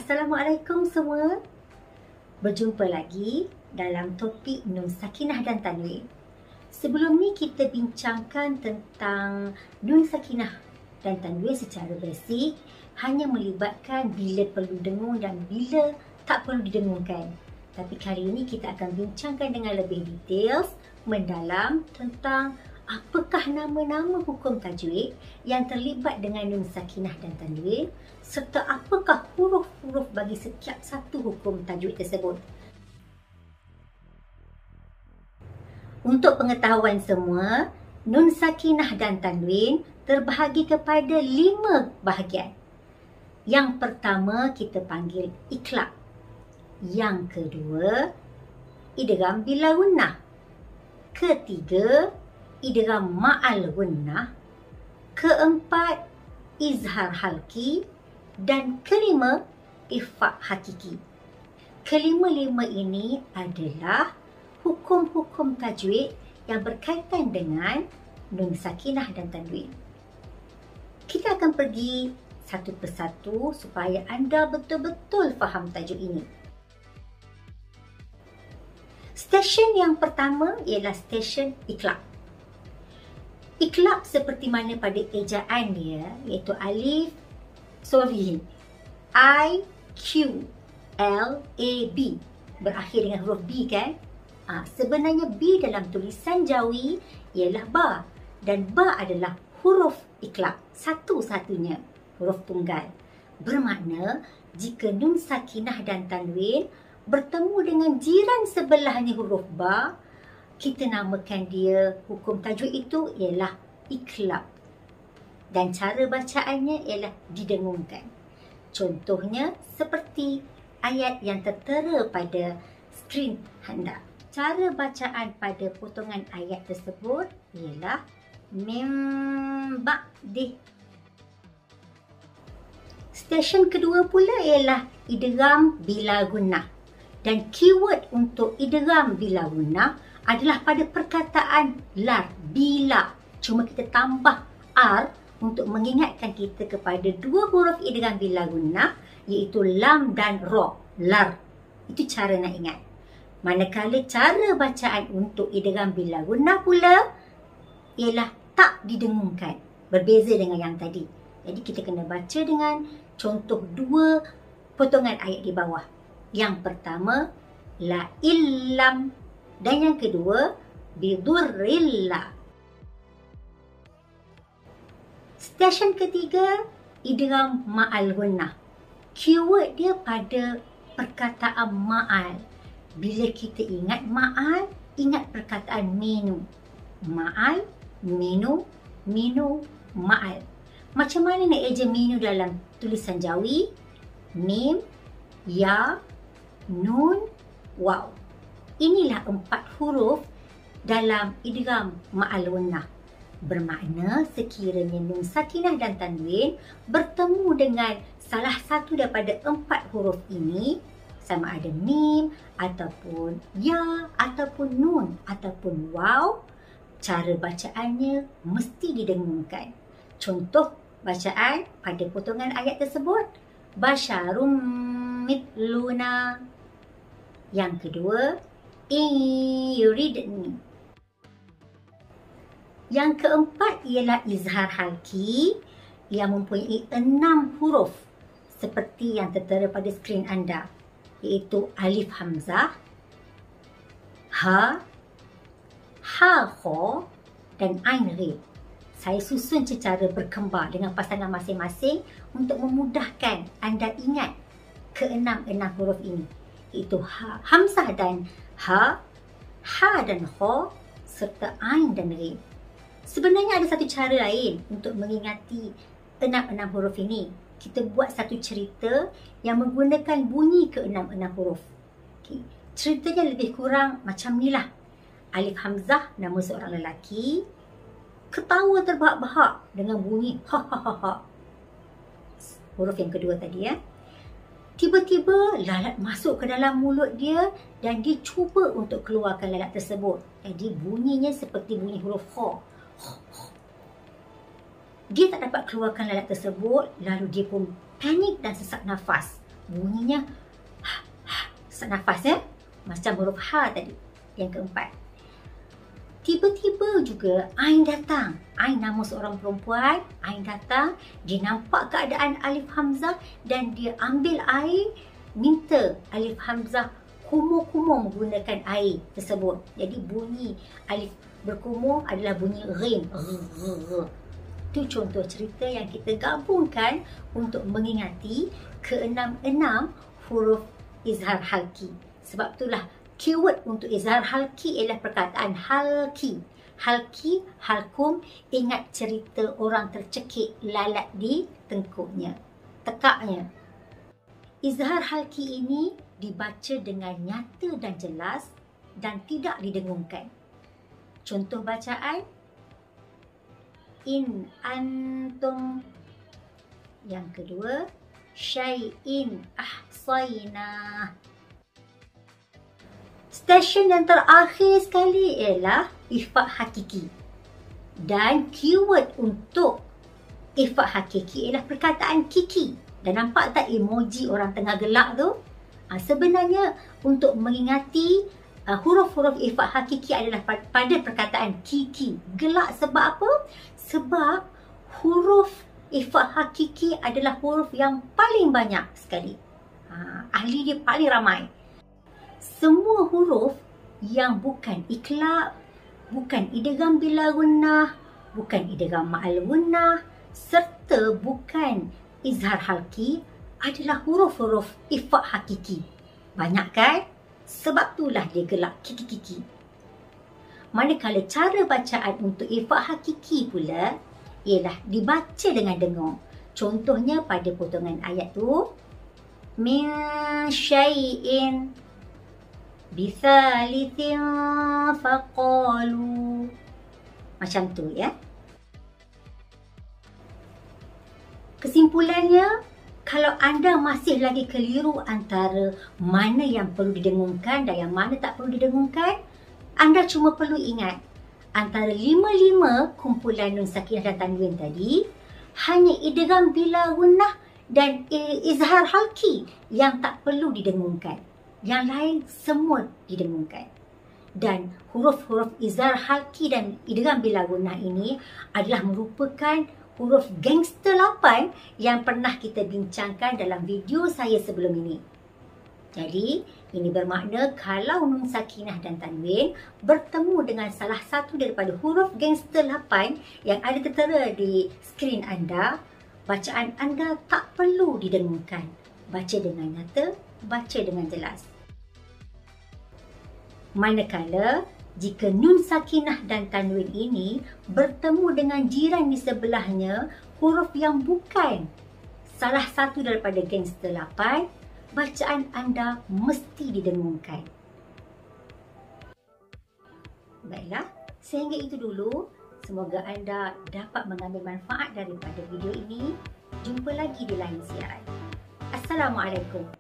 Assalamualaikum semua. Berjumpa lagi dalam topik Nun Sakinah dan Tanwin. Sebelum ni kita bincangkan tentang Nun Sakinah dan Tanwin secara basic, hanya melibatkan bila perlu dengung dan bila tak perlu didengungkan. Tapi kali ini kita akan bincangkan dengan lebih details, mendalam tentang apakah nama-nama hukum tajwid yang terlibat dengan Nun Sakinah dan Tanwin, serta apakah huruf-huruf bagi setiap satu hukum tajwid tersebut. Untuk pengetahuan semua, Nun Sakinah dan Tanwin terbahagi kepada 5 bahagian. Yang pertama kita panggil iklab. Yang kedua, idgham bila gunnah. Ketiga, idgham ma'al gunnah. Keempat, izhar halki. Dan kelima, ikhfa hakiki. Kelima-lima ini adalah hukum-hukum tajwid yang berkaitan dengan Nun Sakinah dan Tanwin. Kita akan pergi satu persatu supaya anda betul-betul faham tajuk ini. Stesen yang pertama ialah stesen iklab. Iklab seperti mana pada ejaan dia, iaitu I-Q-L-A-B, berakhir dengan huruf B kan? Sebenarnya B dalam tulisan Jawi ialah ba, dan ba adalah huruf iklab, satu-satunya huruf tunggal. Bermakna jika Nun Sakinah dan Tanwin bertemu dengan jiran sebelahnya huruf ba, kita namakan dia hukum tajwid itu ialah iklab. Dan cara bacaannya ialah didengungkan. Contohnya seperti ayat yang tertera pada skrin anda. Cara bacaan pada potongan ayat tersebut ialah min ba'dih. Stesen kedua pula ialah idgham bila gunnah. Dan keyword untuk idgham bila gunnah adalah pada perkataan lar, bila. Cuma kita tambah R untuk mengingatkan kita kepada dua huruf idgham bila gunnah, iaitu lam dan ra, lar. Itu cara nak ingat. Manakala cara bacaan untuk idgham bila gunnah pula ialah tak didengungkan. Berbeza dengan yang tadi. Jadi kita kena baca dengan contoh dua potongan ayat di bawah. Yang pertama, la illam. Dan yang kedua, bidurrillah. Stesen ketiga, idgham ma'al gunnah. Keyword dia pada perkataan ma'al. Bila kita ingat ma'al, ingat perkataan minu. Ma'al, minu, minu, ma'al. Macam mana nak eja minu dalam tulisan Jawi? Mim, ya, nun, waw. Inilah 4 huruf dalam idgham ma'al gunnah. Bermakna sekiranya Nun Sakinah dan Tanwin bertemu dengan salah satu daripada 4 huruf ini, sama ada mim, ataupun ya, ataupun nun, ataupun waw, cara bacaannya mesti didengungkan. Contoh bacaan pada potongan ayat tersebut, basyarum mithluna. Yang kedua, yuridni. Yang keempat ialah izhar halki yang mempunyai 6 huruf seperti yang tertera pada skrin anda, iaitu alif hamzah, ha, ha kha dan ain ghaib. Saya susun secara berkembar dengan pasangan masing-masing untuk memudahkan anda ingat ke-6 huruf ini, iaitu ha, hamzah dan ha, ha dan kha serta ain dan ghaib. Sebenarnya ada satu cara lain untuk mengingati 6 huruf ini. Kita buat satu cerita yang menggunakan bunyi ke-6 huruf. Okay. Ceritanya lebih kurang macam ni lah. Alif Hamzah, nama seorang lelaki, ketawa terbahak-bahak dengan bunyi ha ha ha ha. Huruf yang kedua tadi ya. Tiba-tiba lalat masuk ke dalam mulut dia dan dia cuba untuk keluarkan lalat tersebut. Jadi bunyinya seperti bunyi huruf kha. Dia tak dapat keluarkan lalat tersebut, lalu dia pun panik dan sesak nafas. bunyinya sesak nafas ya, macam huruf H tadi. Yang keempat, tiba-tiba juga Ain datang. Ain nama seorang perempuan. Ain datang, dia nampak keadaan Alif Hamzah dan dia ambil air, minta Alif Hamzah kumur-kumur menggunakan air tersebut. Jadi bunyi alif berkumur adalah bunyi ghin. Itu contoh cerita yang kita gabungkan untuk mengingati keenam-enam huruf izhar halki. Sebab itulah keyword untuk izhar halki ialah perkataan halki. Halki, halkum, ingat cerita orang tercekik lalat di tengkuknya, tekaknya. Izhar halki ini dibaca dengan nyata dan jelas dan tidak didengungkan. Contoh bacaan, in antum. Yang kedua, syai'in ahsaynah. Stesen yang terakhir sekali ialah ikhfa hakiki. Dan keyword untuk ikhfa hakiki ialah perkataan kiki. Dan nampak tak emoji orang tengah gelak tu? Sebenarnya untuk mengingati huruf-huruf ikhfa hakiki adalah pada perkataan kiki. Gelak sebab apa? Sebab huruf ikhfa hakiki adalah huruf yang paling banyak sekali. Ahli dia paling ramai. Semua huruf yang bukan iklab, bukan idgham bila gunnah, bukan idgham ma'al gunnah, serta bukan izhar halki adalah huruf-huruf ikhfa hakiki. Banyak kan? Sebab itulah dia gelak kiki-kiki. Manakala cara bacaan untuk ikhfa hakiki pula ialah dibaca dengan dengung. Contohnya pada potongan ayat tu, min syai'in bisalithin faqalu. Macam tu ya. Kesimpulannya, kalau anda masih lagi keliru antara mana yang perlu didengungkan dan yang mana tak perlu didengungkan, anda cuma perlu ingat antara 5 kumpulan nun sakinah dan tanwin tadi, hanya idgham bila gunnah dan izhar halki yang tak perlu didengungkan. Yang lain semua didengungkan. Dan huruf-huruf izhar halki dan idgham bila gunnah ini adalah merupakan huruf gangster 8 yang pernah kita bincangkan dalam video saya sebelum ini. Jadi, ini bermakna kalau nun sakinah dan tanwin bertemu dengan salah satu daripada huruf gangster 8 yang ada tertera di skrin anda, bacaan anda tak perlu didengungkan. Baca dengan nyata, baca dengan jelas. Manakala jika nun sakinah dan tanwin ini bertemu dengan jiran di sebelahnya, huruf yang bukan salah satu daripada gangster 8, bacaan anda mesti didengungkan. Baiklah, sehingga itu dulu. Semoga anda dapat mengambil manfaat daripada video ini. Jumpa lagi di lain siaran. Assalamualaikum.